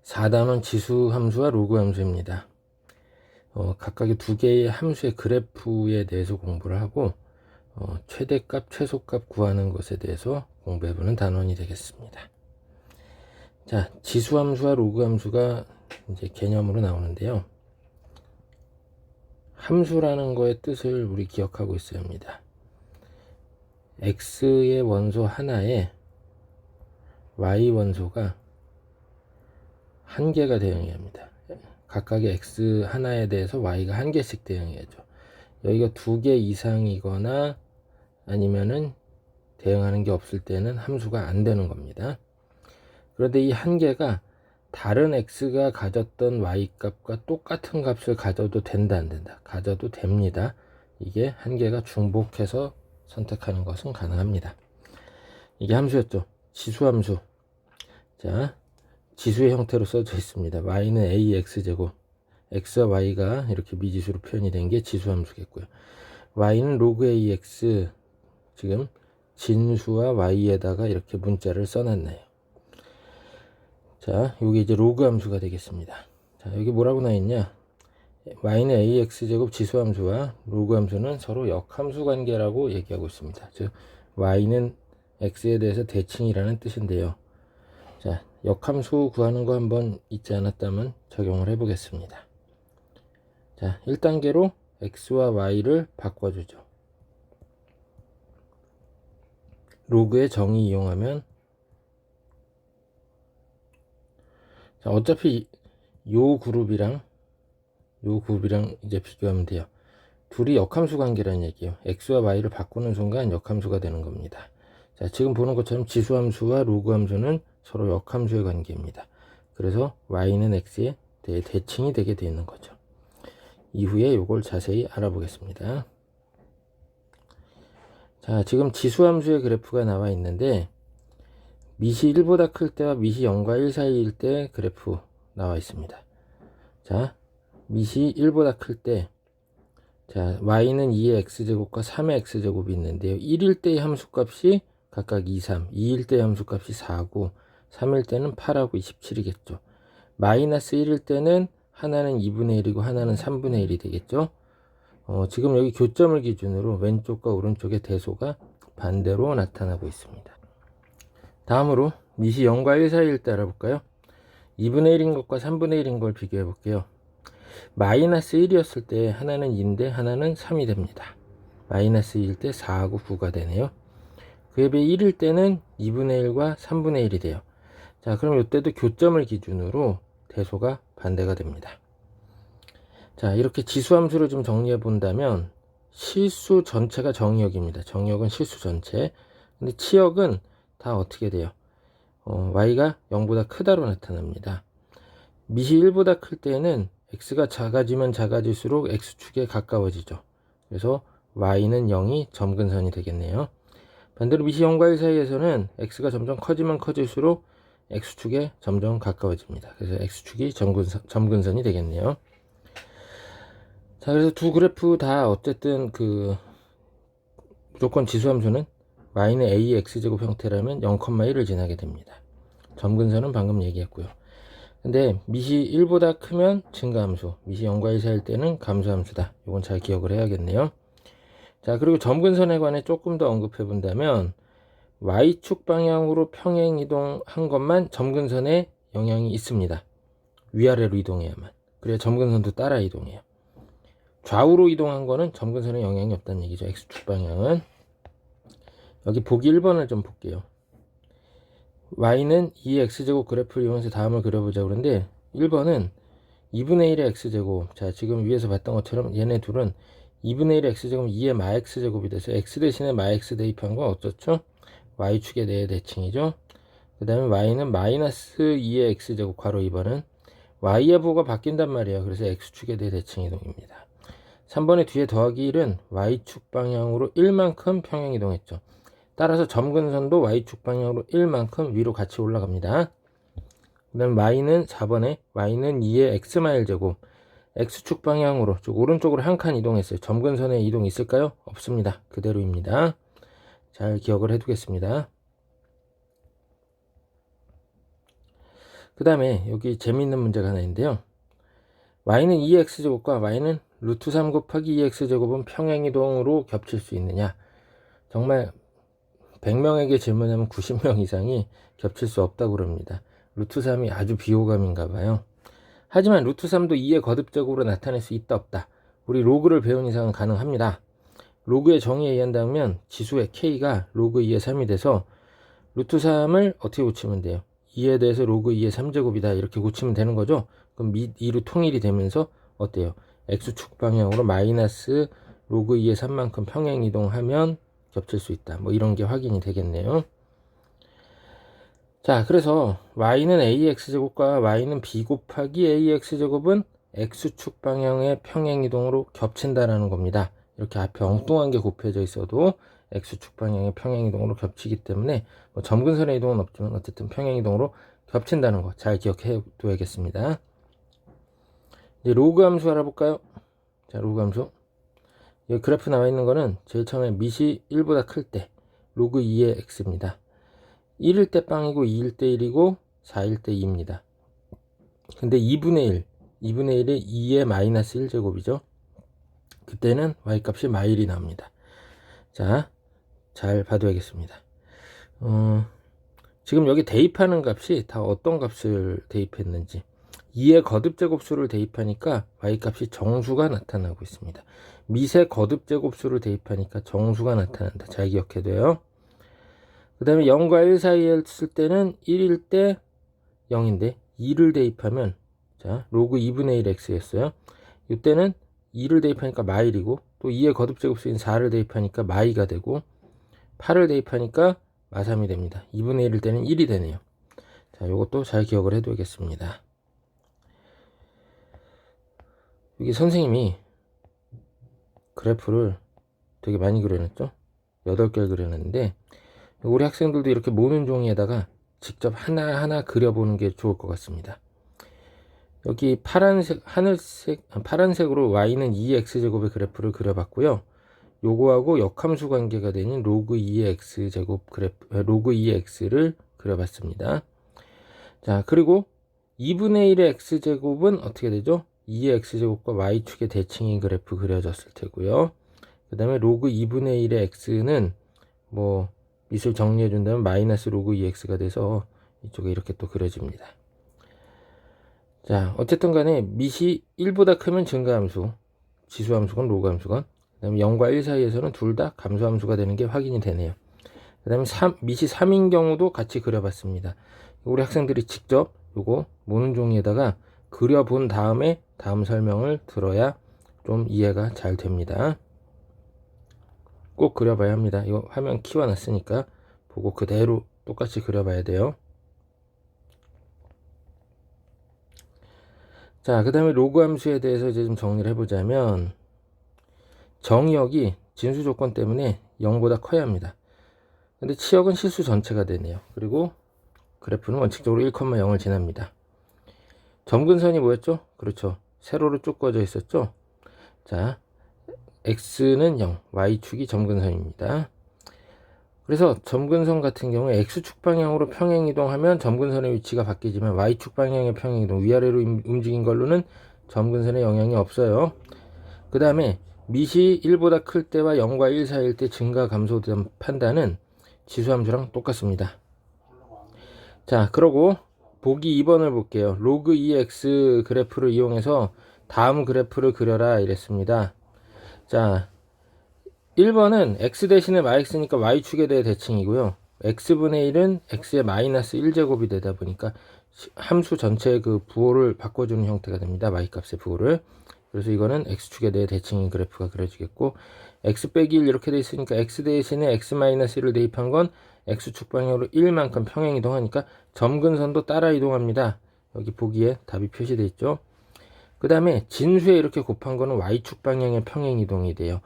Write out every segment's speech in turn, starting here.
4단원 지수 함수와 로그 함수입니다. 각각의 두 개의 함수의 그래프에 대해서 공부를 하고 최대값, 최소값 구하는 것에 대해서 공부해보는 단원이 되겠습니다. 자, 지수 함수와 로그 함수가 이제 개념으로 나오는데요. 함수라는 거의 뜻을 우리 기억하고 있어야 합니다. x의 원소 하나에 y 원소가 한 개가 대응해야 합니다. 각각의 x 하나에 대해서 y가 한 개씩 대응해야죠. 여기가 두 개 이상이거나 아니면은 대응하는 게 없을 때는 함수가 안 되는 겁니다. 그런데 이 한 개가 다른 x가 가졌던 y 값과 똑같은 값을 가져도 된다, 안 된다? 가져도 됩니다. 이게 한 개가 중복해서 선택하는 것은 가능합니다. 이게 함수였죠. 지수함수. 자, 지수의 형태로 써져 있습니다. y는 ax제곱, x와 y가 이렇게 미지수로 표현이 된 게 지수함수겠고요. y는 로그 ax, 지금 진수와 y에다가 이렇게 문자를 써놨네요. 자, 여기 이제 로그 함수가 되겠습니다. 자, 여기 뭐라고 나있냐? y는 ax제곱 지수함수와 로그 함수는 서로 역함수 관계라고 얘기하고 있습니다. 즉 y는 x에 대해서 대칭이라는 뜻인데요. 자, 역함수 구하는 거 한번 잊지 않았다면 적용을 해 보겠습니다. 자, 1단계로 x와 y를 바꿔주죠. 로그의 정의 이용하면, 자, 어차피 요 그룹이랑 이제 비교하면 돼요. 둘이 역함수 관계라는 얘기예요. x와 y를 바꾸는 순간 역함수가 되는 겁니다. 자, 지금 보는 것처럼 지수함수와 로그함수는 서로 역함수의 관계입니다. 그래서 y는 x에 대칭이 되게 되어 있는 거죠. 이후에 이걸 자세히 알아보겠습니다. 자, 지금 지수함수의 그래프가 나와 있는데 밑이 1보다 클 때와 밑이 0과 1 사이일 때 그래프 나와 있습니다. 자, 밑이 1보다 클 때, 자, y는 2의 x제곱과 3의 x제곱이 있는데요. 1일 때의 함수값이 각각 2, 3, 2일 때의 함수값이 4, 9, 3일 때는 8하고 27이겠죠. 마이너스 1일 때는 하나는 2분의 1이고 하나는 3분의 1이 되겠죠. 지금 여기 교점을 기준으로 왼쪽과 오른쪽의 대소가 반대로 나타나고 있습니다. 다음으로 밑이 0과 1 사이일 때 알아볼까요? 2분의 1인 것과 3분의 1인 걸 비교해 볼게요. 마이너스 1이었을 때 하나는 2인데 하나는 3이 됩니다. 마이너스 2일 때 4하고 9가 되네요. 그에 비해 1일 때는 2분의 1과 3분의 1이 돼요. 자, 그럼 이때도 교점을 기준으로 대소가 반대가 됩니다. 자, 이렇게 지수함수를 좀 정리해 본다면 실수 전체가 정의역입니다. 정의역은 실수 전체. 근데 치역은 다 어떻게 돼요? y가 0보다 크다로 나타납니다. 밑이 1보다 클 때는 x가 작아지면 작아질수록 x축에 가까워지죠. 그래서 y는 0이 점근선이 되겠네요. 반대로 밑이 0과 1 사이에서는 x가 점점 커지면 커질수록 x축에 점점 가까워집니다. 그래서 x축이 점근선이 되겠네요. 자, 그래서 두 그래프 다 어쨌든 무조건 지수함수는 y는 ax제곱 형태라면 0,1을 지나게 됩니다. 점근선은 방금 얘기했고요. 근데 밑이 1보다 크면 증가함수, 밑이 0과 1 사이일 때는 감소함수다. 이건 잘 기억을 해야겠네요. 자, 그리고 점근선에 관해 조금 더 언급해 본다면 y축 방향으로 평행 이동한 것만 점근선에 영향이 있습니다. 위아래로 이동해야만. 그래야 점근선도 따라 이동해요. 좌우로 이동한 거는 점근선에 영향이 없다는 얘기죠. x축 방향은. 여기 보기 1번을 좀 볼게요. y는 2의 x제곱 그래프를 이용해서 다음을 그려보자 그러는데 1번은 2분의 1의 x제곱. 자, 지금 위에서 봤던 것처럼 얘네 둘은 2분의 1의 x제곱 2의 마x제곱이 돼서 x 대신에 마x 대입한 건 어떻죠? y축에 대해 대칭이죠. 그 다음에 y는 마이너스 2의 x제곱 괄호 2번은 y의 부호가 바뀐단 말이에요. 그래서 x축에 대해 대칭 이동입니다. 3번의 뒤에 더하기 1은 y축 방향으로 1만큼 평행 이동했죠. 따라서 점근선도 y축 방향으로 1만큼 위로 같이 올라갑니다. 그 다음 y는 4번에 y는 2의 x마일 제곱, x축 방향으로 즉 오른쪽으로 한 칸 이동했어요. 점근선에 이동 있을까요? 없습니다. 그대로입니다. 잘 기억을 해 두겠습니다. 그 다음에 여기 재미있는 문제가 하나 있는데요. y는 2x제곱과 y는 루트 3 곱하기 2x제곱은 평행이동으로 겹칠 수 있느냐. 정말 100명에게 질문하면 90명 이상이 겹칠 수 없다고 그럽니다. 루트 3이 아주 비호감인가 봐요. 하지만 루트 3도 2의 거듭제곱으로 나타낼 수 있다 없다. 우리 로그를 배운 이상은 가능합니다. 로그의 정의에 의한다면 지수의 k가 로그 2의 3이 돼서 루트 3을 어떻게 고치면 돼요? 2에 대해서 로그 2의 3제곱이다 이렇게 고치면 되는 거죠. 그럼 2로 통일이 되면서 어때요? x축 방향으로 마이너스 로그 2의 3만큼 평행이동하면 겹칠 수 있다. 뭐 이런 게 확인이 되겠네요. 자, 그래서 y는 ax제곱과 y는 b 곱하기 ax제곱은 x축 방향의 평행이동으로 겹친다라는 겁니다. 이렇게 앞에 엉뚱한 게 곱해져 있어도 x축 방향의 평행이동으로 겹치기 때문에 뭐 점근선의 이동은 없지만 어쨌든 평행이동으로 겹친다는 거 잘 기억해 둬야겠습니다. 이제 로그 함수 알아볼까요? 자, 로그 함수. 여기 그래프 나와 있는 거는 제일 처음에 밑이 1보다 클 때 로그 2의 x입니다. 1일 때 빵이고 2일 때 1이고 4일 때 2입니다. 근데 2분의 1이 2의 마이너스 1제곱이죠. 그때는 y값이 마일이 나옵니다. 자, 잘 봐둬야겠습니다. 지금 여기 대입하는 값이 다 어떤 값을 대입했는지 2의 거듭제곱수를 대입하니까 y값이 정수가 나타나고 있습니다. 밑의 거듭제곱수를 대입하니까 정수가 나타난다. 잘 기억해둬요. 그 다음에 0과 1 사이에 했을 때는 1일 때 0인데 2를 대입하면 자 로그 2분의 1 x였어요. 이때는 2를 대입하니까 마일이고 또 2의 거듭제곱수인 4를 대입하니까 마이가 되고 8을 대입하니까 마3이 됩니다. 2분의 1일 때는 1이 되네요. 자, 요것도 잘 기억을 해둬야겠습니다. 여기 선생님이 그래프를 되게 많이 그려놨죠? 8개를 그려놨는데 우리 학생들도 이렇게 모는 종이에다가 직접 하나하나 그려보는 게 좋을 것 같습니다. 여기 파란색으로 y는 2x제곱의 그래프를 그려봤고요. 요거하고 역함수 관계가 되는 로그 2의 x제곱 로그 2의 x를 그려봤습니다. 자, 그리고 2분의 1의 x제곱은 어떻게 되죠? 2의 x제곱과 y축의 대칭인 그래프 그려졌을 테고요. 그 다음에 로그 2분의 1의 x는 뭐 밑을 정리해 준다면 마이너스 로그 2x가 돼서 이쪽에 이렇게 또 그려집니다. 자, 어쨌든 간에 밑이 1보다 크면 증가함수, 지수함수건 로그함수건, 그 다음에 0과 1 사이에서는 둘 다 감소함수가 되는 게 확인이 되네요. 그 다음에 밑이 3인 경우도 같이 그려봤습니다. 우리 학생들이 직접 요거 모는 종이에다가 그려본 다음에 다음 설명을 들어야 좀 이해가 잘 됩니다. 꼭 그려봐야 합니다. 이거 화면 키워놨으니까 보고 그대로 똑같이 그려봐야 돼요. 자, 그 다음에 로그 함수에 대해서 이제 좀 정리를 해보자면 정의역이 진수 조건 때문에 0보다 커야 합니다. 근데 치역은 실수 전체가 되네요. 그리고 그래프는 원칙적으로 1,0을 지납니다. 점근선이 뭐였죠? 그렇죠. 세로로 쭉 꺼져 있었죠. 자, x는 0, y축이 점근선입니다. 그래서 점근선 같은 경우에 x축 방향으로 평행이동하면 점근선의 위치가 바뀌지만 y축 방향의 평행이동, 위아래로 움직인 걸로는 점근선에 영향이 없어요. 그 다음에 밑이 1보다 클 때와 0과 1 사이일 때 증가 감소 판단은 지수함수랑 똑같습니다. 자, 그러고 보기 2번을 볼게요. 로그 2x 그래프를 이용해서 다음 그래프를 그려라 이랬습니다. 자, 1번은 x 대신에 x니까 y축에 대해 대칭이고요. x분의 1은 x의 마이너스 1제곱이 되다 보니까 함수 전체의 그 부호를 바꿔주는 형태가 됩니다. y값의 부호를. 그래서 이거는 x축에 대해 대칭인 그래프가 그려지겠고, x 빼기 1 이렇게 돼 있으니까 x 대신에 x 마이너스 1을 대입한 건 x축 방향으로 1만큼 평행 이동하니까 점근선도 따라 이동합니다. 여기 보기에 답이 표시되어 있죠. 그 다음에 진수에 이렇게 곱한 거는 y축 방향의 평행 이동이 돼요.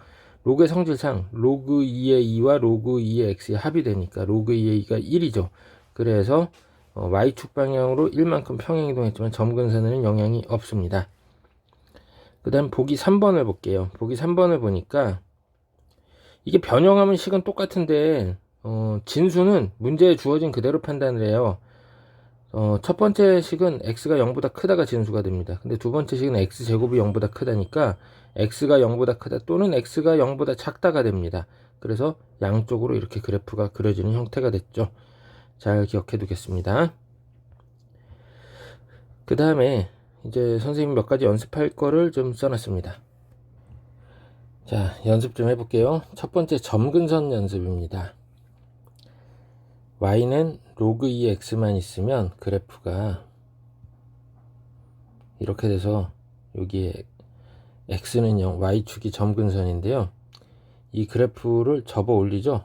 로그의 성질상 로그 2의 2와 로그 2의 x의 합이 되니까 로그 2의 2가 1이죠. 그래서 y축 방향으로 1만큼 평행 이동했지만 점근선에는 영향이 없습니다. 그 다음 보기 3번을 볼게요. 보기 3번을 보니까 이게 변형하면 식은 똑같은데 진수는 문제에 주어진 그대로 판단을 해요. 첫 번째 식은 x가 0보다 크다가 진수가 됩니다. 근데 두 번째 식은 x제곱이 0보다 크다니까 x가 0보다 크다 또는 x가 0보다 작다가 됩니다. 그래서 양쪽으로 이렇게 그래프가 그려지는 형태가 됐죠. 잘 기억해 두겠습니다. 그 다음에 이제 선생님 몇 가지 연습할 거를 좀 써놨습니다. 자, 연습 좀 해볼게요. 첫 번째 점근선 연습입니다. y는 로그 2x만 있으면 그래프가 이렇게 돼서 여기에 x는 0, y축이 점근선인데요. 이 그래프를 접어 올리죠.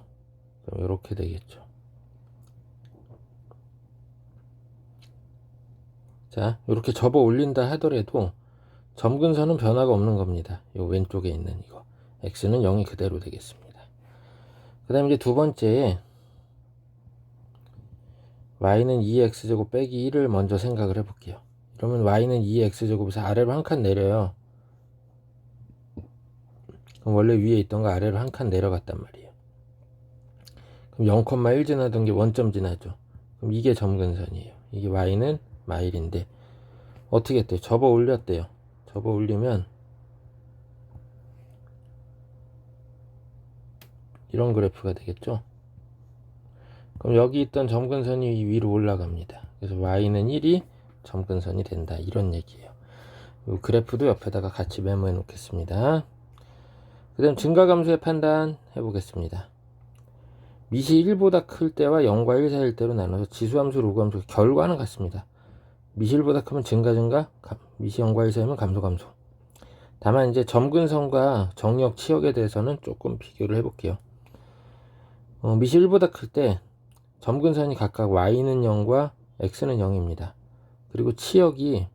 그럼 이렇게 되겠죠. 자, 이렇게 접어 올린다 하더라도 점근선은 변화가 없는 겁니다. 요 왼쪽에 있는 이거 x는 0이 그대로 되겠습니다. 그 다음에 이제 두 번째에 y는 2x제곱 빼기 1을 먼저 생각을 해볼게요. 그러면 y는 2x제곱에서 아래로 한 칸 내려요. 그럼 원래 위에 있던 거 아래로 한 칸 내려갔단 말이에요. 그럼 0,1 지나던 게 원점 지나죠. 그럼 이게 점근선이에요. 이게 y는 마일인데 어떻게 했대요? 접어 올렸대요. 접어 올리면 이런 그래프가 되겠죠. 그럼 여기 있던 점근선이 위로 올라갑니다. 그래서 y는 1이 점근선이 된다. 이런 얘기예요. 이 그래프도 옆에다가 같이 메모해 놓겠습니다. 그 다음 증가감수의 판단 해보겠습니다. 미시 1보다 클 때와 0과 1 사이일 때로 나눠서 지수함수, 로그함수 결과는 같습니다. 미시 1보다 크면 증가, 미시 0과 1 사이면 감소. 다만 이제 점근선과 정역, 치역에 대해서는 조금 비교를 해볼게요. 미시 1보다 클 때 점근선이 각각 y는 0과 x는 0입니다. 그리고 치역이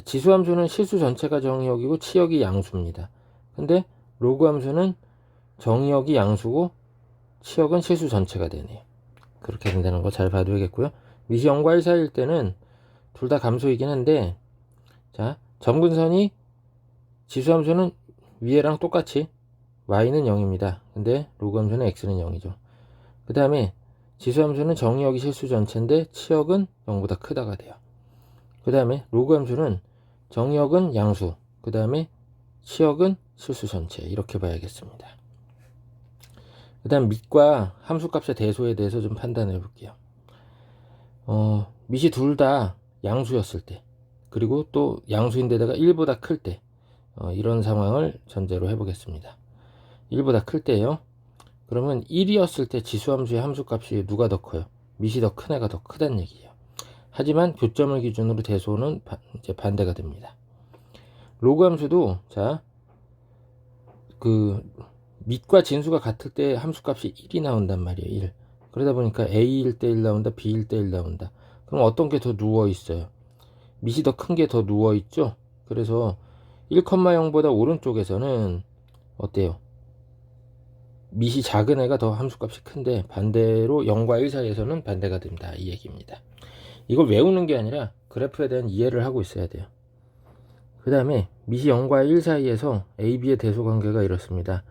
지수함수는 실수 전체가 정역이고 치역이 양수입니다. 근데 로그함수는 정역이 양수고 치역은 실수 전체가 되네요. 그렇게 된다는 거 잘 봐둬야겠고요. 미시 0과 1 사이일 때는 둘 다 감소이긴 한데, 자, 점근선이 지수함수는 위에랑 똑같이 y는 0입니다. 근데 로그함수는 x는 0이죠. 그 다음에 지수함수는 정역이 실수 전체인데 치역은 0보다 크다가 돼요. 그 다음에 로그함수는 정역은 양수, 그 다음에 치역은 실수 전체, 이렇게 봐야겠습니다. 그 다음 밑과 함수값의 대소에 대해서 좀 판단해 볼게요. 밑이 둘 다 양수였을 때, 그리고 또 양수인데다가 1보다 클 때, 이런 상황을 전제로 해보겠습니다. 1보다 클 때요. 그러면 1이었을 때 지수함수의 함수값이 누가 더 커요? 밑이 더 큰 애가 더 크다는 얘기예요. 하지만 교점을 기준으로 대소는 이제 반대가 됩니다. 로그함수도 자, 그 밑과 진수가 같을 때 함수값이 1이 나온단 말이에요. 1. 그러다 보니까 A일 때 1 나온다, B일 때 1 나온다. 그럼 어떤 게 더 누워 있어요? 밑이 더 큰 게 더 누워 있죠? 그래서 1,0보다 오른쪽에서는 어때요? 밑이 작은 애가 더 함수값이 큰데 반대로 0과 1 사이에서는 반대가 됩니다. 이 얘기입니다. 이걸 외우는 게 아니라 그래프에 대한 이해를 하고 있어야 돼요. 그 다음에 밑이 0과 1 사이에서 A, B의 대소 관계가 이렇습니다.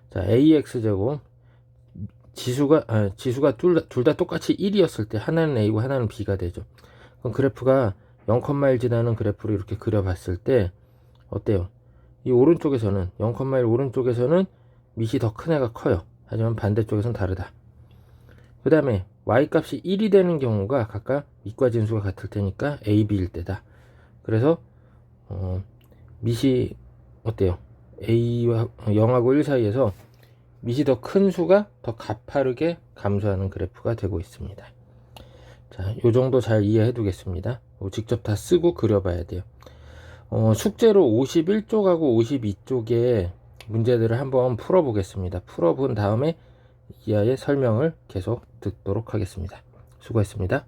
자, AX제곱 지수가 둘 다 똑같이 1이었을 때 하나는 A고 하나는 B가 되죠. 그럼 그래프가 0,1 지나는 그래프로 이렇게 그려봤을 때 어때요? 이 오른쪽에서는 0,1 오른쪽에서는 밑이 더 큰 애가 커요. 하지만 반대쪽에서는 다르다. 그 다음에 y값이 1이 되는 경우가 각각 밑과 진수가 같을 테니까 A, B일 때다. 그래서 밑이 어때요? A와 0하고 1 사이에서 밑이 더 큰 수가 더 가파르게 감소하는 그래프가 되고 있습니다. 자, 요 정도 잘 이해해 두겠습니다. 직접 다 쓰고 그려봐야 돼요. 숙제로 51쪽하고 52쪽에 문제들을 한번 풀어보겠습니다. 풀어본 다음에 이하의 설명을 계속 듣도록 하겠습니다. 수고했습니다.